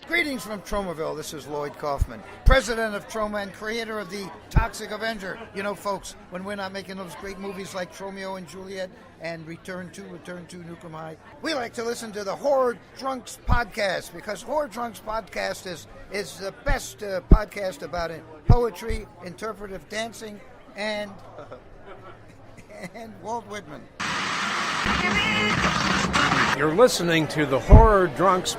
Greetings from Tromaville. This is Lloyd Kaufman, president of Troma and creator of the Toxic Avenger. You know, folks, when we're not making those great movies like Romeo and Juliet and Return to Nukem High, we like to listen to the Horror Drunks podcast, because Horror Drunks podcast is the best podcast about it. Poetry, interpretive dancing, and Walt Whitman. You're listening to the Horror Drunks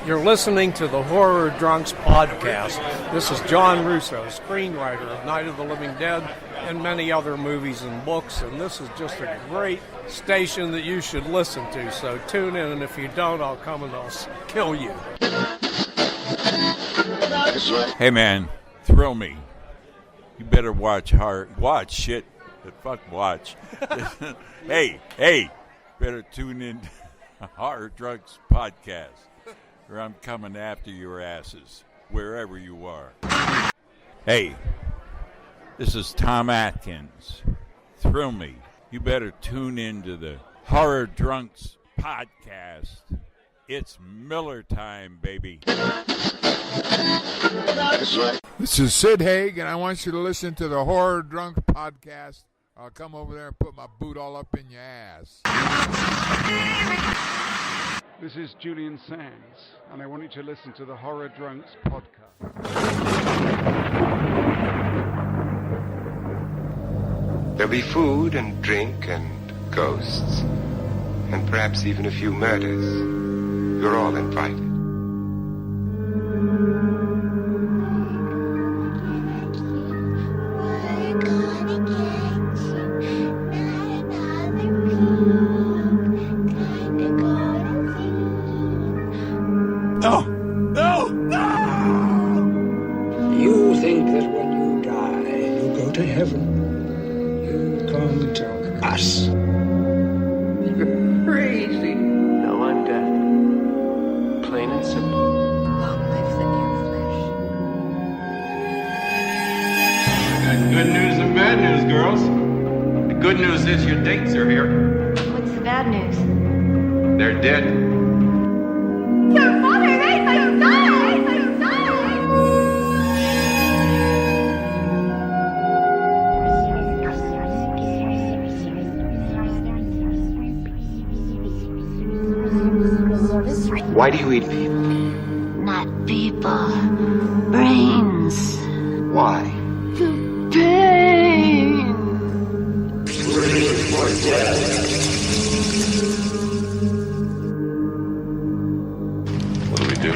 You're listening to the Horror Drunks podcast. This is John Russo, screenwriter of Night of the Living Dead and many other movies and books, and this is just a great station that you should listen to. So tune in, and if you don't, I'll come and I'll kill you. Hey man, thrill me. You better watch shit. Fuck watch. hey, better tune in to Horror Drunks podcast, or I'm coming after your asses, wherever you are. Hey, this is Tom Atkins. Thrill me. You better tune in to the Horror Drunks podcast. It's Miller time, baby. This is Sid Haig, and I want you to listen to the Horror Drunk podcast. I'll come over there and put my boot all up in your ass. This is Julian Sands, and I want you to listen to the Horror Drunks podcast. There'll be food and drink and ghosts, and perhaps even a few murders. You're all invited. You think that when you die, you go to heaven. You come to us. You're crazy. No, I'm dead. Plain and simple. Long life the near flesh. Good news and bad news, girls. The good news is your dates are here. What's the bad news? They're dead. Your father, right? My son! Why do you eat people? Not people. Brains. Why? Pain. What do we do?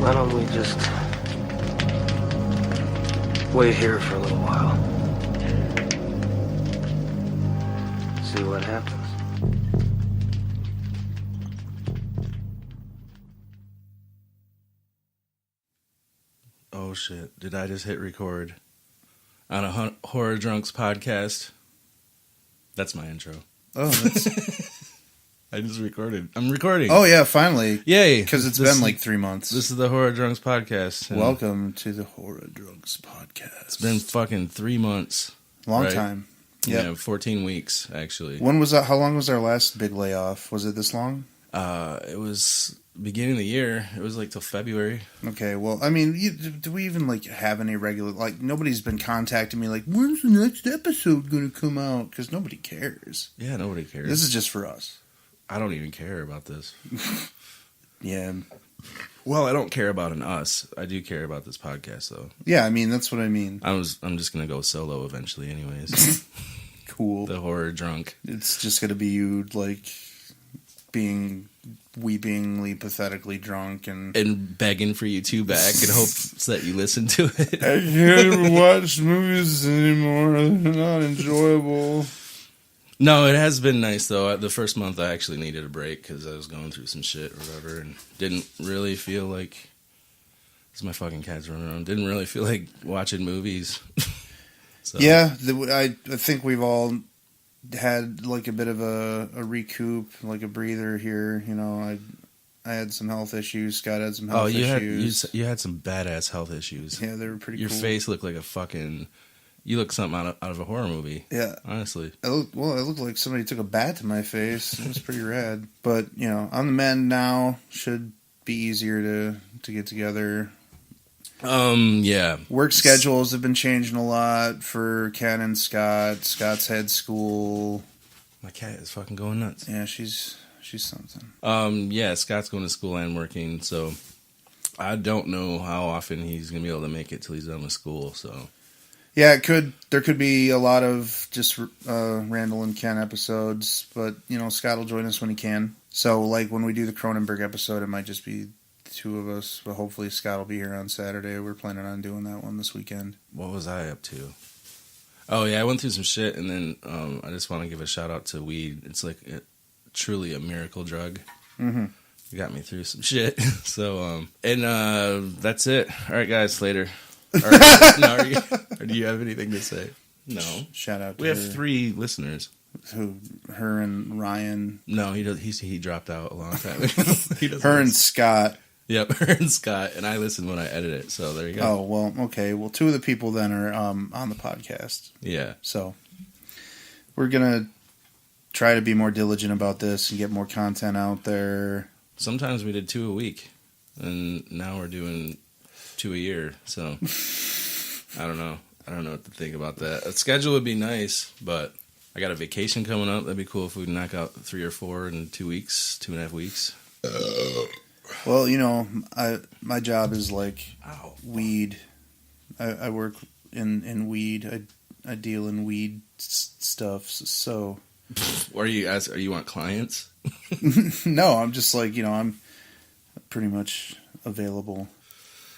Why don't we just wait here for a little while? See what happens. Oh shit, did I just hit record on a Horror Drunks podcast? That's my intro. Oh, that's... I just recorded. I'm recording. Oh yeah, finally. Yay. Because it's been like 3 months. This is the Horror Drunks podcast. Welcome to the Horror Drunks podcast. It's been fucking 3 months. Long right? time. Yep. Yeah, 14 weeks actually. When was that? How long was our last big layoff? Was it this long? It was beginning of the year. It was like till February. Okay, well, I mean, do we even like have any regular, like, nobody's been contacting me like, when's the next episode going to come out? Because nobody cares. Yeah, nobody cares. This is just for us. I don't even care about this. Yeah. Well, I don't care about an us. I do care about this podcast, though. Yeah, I mean, that's what I mean. I'm just gonna go solo eventually, anyways. Cool. The Horror Drunk. It's just gonna be you, like, being weepingly, pathetically drunk and begging for you to back in hopes that you listen to it. I can't watch movies anymore. They're not enjoyable. No, it has been nice, though. The first month, I actually needed a break because I was going through some shit or whatever and didn't really feel like... This is my fucking cats running around. Didn't really feel like watching movies. So. Yeah, I think we've all had like a bit of a recoup, like a breather here. You know, I had some health issues. Scott had some health issues. You had some badass health issues. Yeah, they were pretty Your cool. face looked like a fucking You look something out of a horror movie. Yeah. Honestly. It looked like somebody took a bat to my face. It was pretty rad. But, on the mend now. Should be easier to get together. Yeah. Work schedules have been changing a lot for Ken and Scott. Scott's had school. My cat is fucking going nuts. Yeah, she's something. Yeah, Scott's going to school and working, so I don't know how often he's going to be able to make it till he's done with school, so. Yeah, there could be a lot of just Randall and Ken episodes, but, Scott will join us when he can. So, like, when we do the Cronenberg episode, it might just be the two of us, but hopefully Scott will be here on Saturday. We're planning on doing that one this weekend. What was I up to? Oh, yeah, I went through some shit, and then I just want to give a shout-out to weed. It's like truly a miracle drug. Mm-hmm. It got me through some shit. So, that's it. All right, guys, later. Or do you have anything to say? No. Shout out to We have 3 listeners. Who? Her and Ryan? No, he dropped out a long time ago. Her and Scott. Yep, her and Scott. And I listen when I edit it, so there you go. Oh, well, okay. Well, 2 of the people then are on the podcast. Yeah. So, we're going to try to be more diligent about this and get more content out there. Sometimes we did 2 a week, and now we're doing 2 a year, so I don't know. I don't know what to think about that. A schedule would be nice, but I got a vacation coming up. That'd be cool if we knock out 3 or 4 in 2 weeks, 2.5 weeks. Well, my job is like weed. I work in weed. I deal in weed stuff. So, Are you want clients? No, I'm just like I'm pretty much available.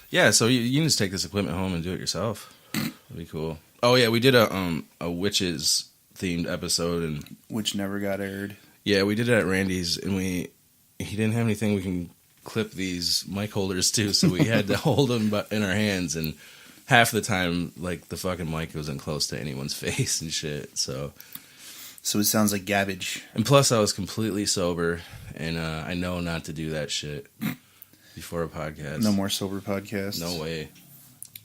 Yeah, so you can just take this equipment home and do it yourself. That'd be cool. Oh yeah, we did a witches themed episode, and which never got aired. Yeah, we did it at Randy's, and he didn't have anything we can clip these mic holders to, so we had to hold them in our hands, and half the time, like, the fucking mic wasn't close to anyone's face and shit. So it sounds like garbage. And plus, I was completely sober, and I know not to do that shit before a podcast. No more sober podcasts. No way.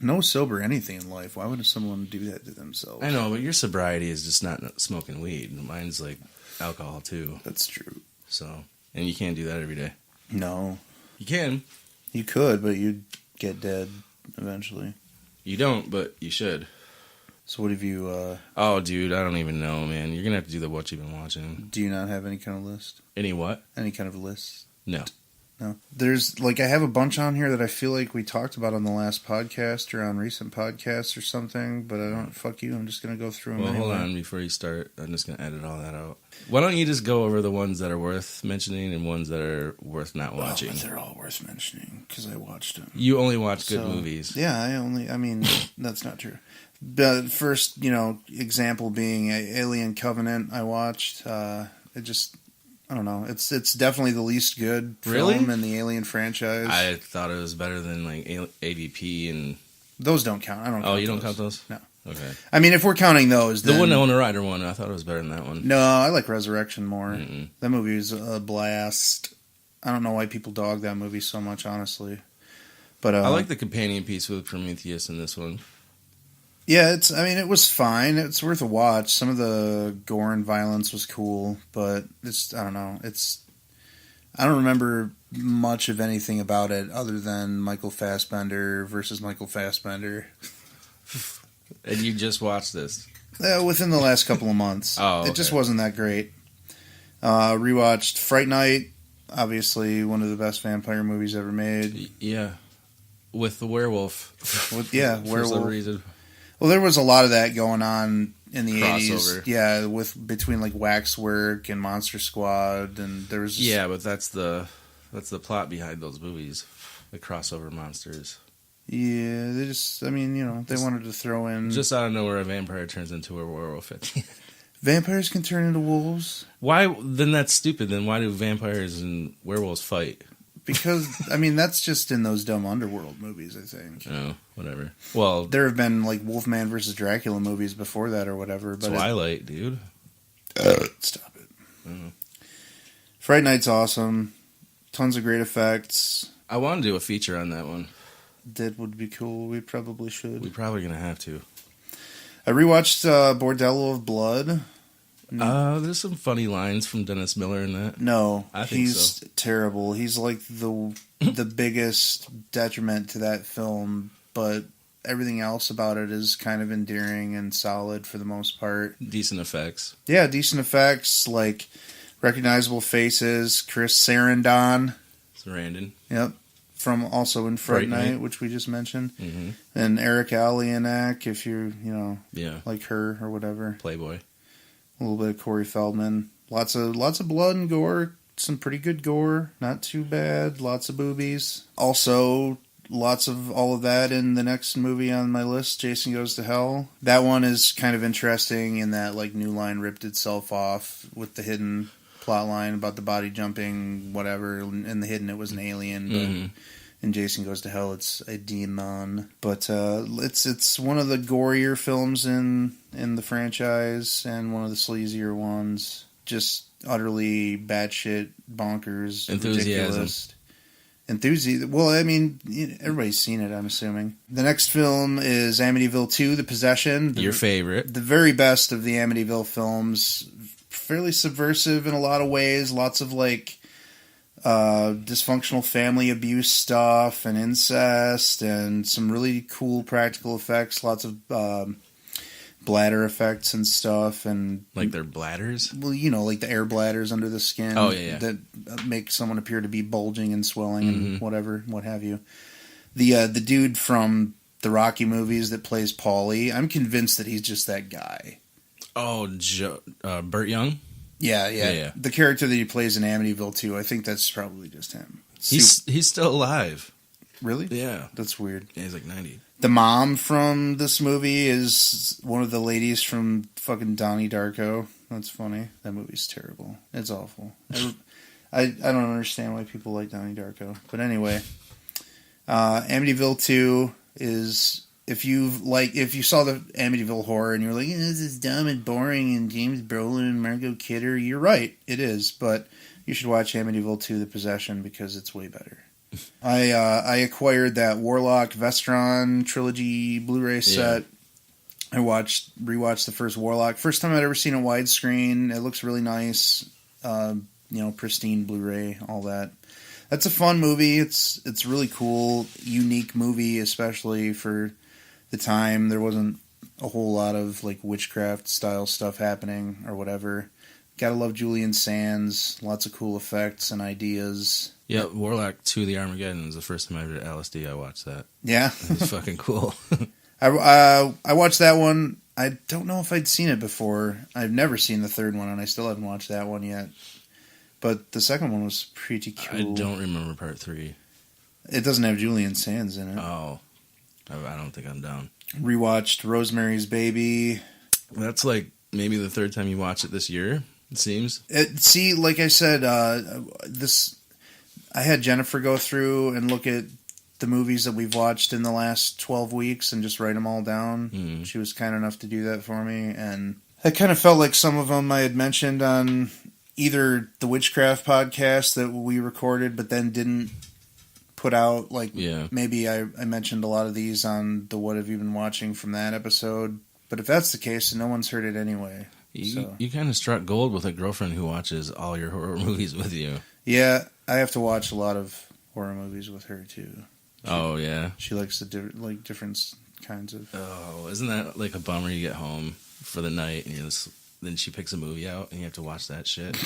No sober anything in life. Why would someone do that to themselves? I know, but your sobriety is just not smoking weed. Mine's like alcohol too. That's true. So, and you can't do that every day. No. You can. You could, but you'd get dead eventually. You don't, but you should. So what have you... Oh, dude, I don't even know, man. You're going to have to do the what you've been watching. Do you not have any kind of list? Any what? Any kind of list? No. No. There's, I have a bunch on here that I feel like we talked about on the last podcast or on recent podcasts or something, but I don't... Fuck you, I'm just going to go through them anyway. Hold on before you start. I'm just going to edit all that out. Why don't you just go over the ones that are worth mentioning and ones that are worth not watching? Well, they're all worth mentioning, because I watched them. You only watch good movies. Yeah, I mean, that's not true. The first, example being Alien Covenant I watched. It just... I don't know. It's definitely the least good film in the Alien franchise. I thought it was better than like AVP and those don't count. I don't. Oh, you don't count those? No. Okay. I mean, if we're counting those, the Winona Ryder one, I thought it was better than that one. No, I like Resurrection more. Mm-mm. That movie is a blast. I don't know why people dog that movie so much, honestly. But I like the companion piece with Prometheus in this one. Yeah, it was fine. It's worth a watch. Some of the gore and violence was cool, but I don't know. I don't remember much of anything about it other than Michael Fassbender versus Michael Fassbender. And you just watched this? Within the last couple of months. Oh, okay. It just wasn't that great. Rewatched Fright Night, obviously one of the best vampire movies ever made. Yeah, with the werewolf. Werewolf. For some reason. Well, there was a lot of that going on in the Crossover. 80s. Yeah, between like Waxwork and Monster Squad, and there was... Yeah, but that's the plot behind those movies. The crossover monsters. Yeah, they wanted to throw in... Just out of nowhere, a vampire turns into a werewolf at the end. Vampires can turn into wolves? Why? Then that's stupid. Then why do vampires and werewolves fight? Because, that's just in those dumb Underworld movies, I think. Oh, whatever. Well... There have been, Wolfman versus Dracula movies before that or whatever. But Twilight, dude. Stop it. Mm-hmm. Fright Night's awesome. Tons of great effects. I want to do a feature on that one. That would be cool. We probably should. We're probably going to have to. I rewatched Bordello of Blood. There's some funny lines from Dennis Miller in that. No, I think he's so. terrible. He's like the biggest detriment to that film, but everything else about it is kind of endearing and solid for the most part. Decent effects. Yeah, decent effects, like recognizable faces. Chris Sarandon. Sarandon. Yep. From also in Fright Night, which we just mentioned. Mm-hmm. And Eric Alianak, if you're, like her or whatever. Playboy. A little bit of Corey Feldman. Lots of blood and gore. Some pretty good gore. Not too bad. Lots of boobies. Also, lots of all of that in the next movie on my list, Jason Goes to Hell. That one is kind of interesting in that like New Line ripped itself off with the hidden plot line about the body jumping, whatever. In the hidden, it was an alien. But in Jason Goes to Hell, it's a demon. But it's one of the gorier films in the franchise and one of the sleazier ones. Just utterly batshit bonkers, ridiculous. Well, I mean, everybody's seen it, I'm assuming. The next film is Amityville 2, The Possession. Your favorite. The very best of the Amityville films. Fairly subversive in a lot of ways. Lots of, like, dysfunctional family abuse stuff and incest and some really cool practical effects. Lots of bladder effects and stuff. And like their bladders? Well, like the air bladders under the skin. Oh, yeah. That make someone appear to be bulging and swelling and whatever, what have you. The dude from the Rocky movies that plays Paulie, I'm convinced that he's just that guy. Oh, Burt Young? Yeah. The character that he plays in Amityville 2, I think that's probably just him. He's still alive. Really? Yeah. That's weird. Yeah, he's like 90. The mom from this movie is one of the ladies from fucking Donnie Darko. That's funny. That movie's terrible. It's awful. I don't understand why people like Donnie Darko. But anyway, Amityville 2 is... If you saw the Amityville Horror and you're like, this is dumb and boring and James Brolin and Margot Kidder, you're right, it is. But you should watch Amityville 2: The Possession because it's way better. I acquired that Warlock Vestron trilogy Blu-ray set. I rewatched the first Warlock. First time I'd ever seen a widescreen. It looks really nice. Pristine Blu-ray, all that. That's a fun movie. It's really cool, unique movie, especially for the time. There wasn't a whole lot of like witchcraft style stuff happening or whatever. Gotta love Julian Sands. Lots of cool effects and ideas. Yeah, Warlock 2: The Armageddon was the first time I did LSD. I watched that. Yeah, it was fucking cool. I watched that one. I don't know if I'd seen it before. I've never seen the third one, and I still haven't watched that one yet. But the second one was pretty cool. I don't remember part 3. It doesn't have Julian Sands in it. Oh. I don't think I'm down. Rewatched Rosemary's Baby. That's like maybe the third time you watch it this year, it seems. See, like I said, I had Jennifer go through and look at the movies that we've watched in the last 12 weeks and just write them all down. Mm. She was kind enough to do that for me. And I kind of felt like some of them I had mentioned on either the Witchcraft podcast that we recorded but then didn't put out. Like, maybe I mentioned a lot of these on the What Have You Been Watching from that episode. But if that's the case, then no one's heard it anyway. You kind of struck gold with a girlfriend who watches all your horror movies with you. Yeah, I have to watch a lot of horror movies with her, too. She likes the different kinds of... Oh, isn't that like a bummer? You get home for the night and then she picks a movie out and you have to watch that shit.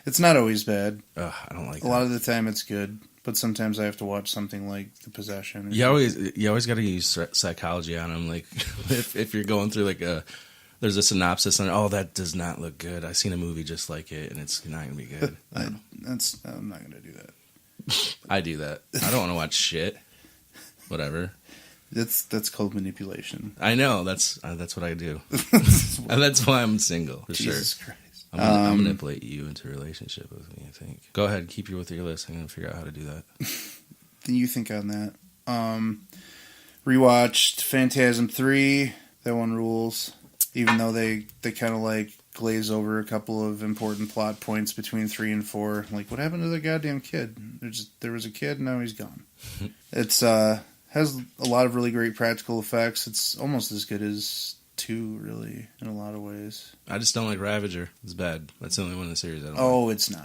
It's not always bad. I don't like that. A lot of the time it's good, but sometimes I have to watch something like The Possession. You always got to use psychology on them. Like if you're going through there's a synopsis and that does not look good. I've seen a movie just like it and it's not going to be good. I'm not going to do that. I do that. I don't want to watch shit. Whatever. That's called manipulation. I know. That's what I do. And that's why I'm single, for Jesus sure. Christ. I'm going to manipulate you into a relationship with me, I think. Go ahead, keep you with your list. I'm going to figure out how to do that. Then you think on that. Rewatched Phantasm 3. That one rules. Even though they kind of glaze over a couple of important plot points between 3 and 4. Like, what happened to the goddamn kid? There was a kid, and now he's gone. It's has a lot of really great practical effects. It's almost as good as too, really, in a lot of ways. I just don't like Ravager. It's bad. That's the only one in the series I don't like. Oh, it's not.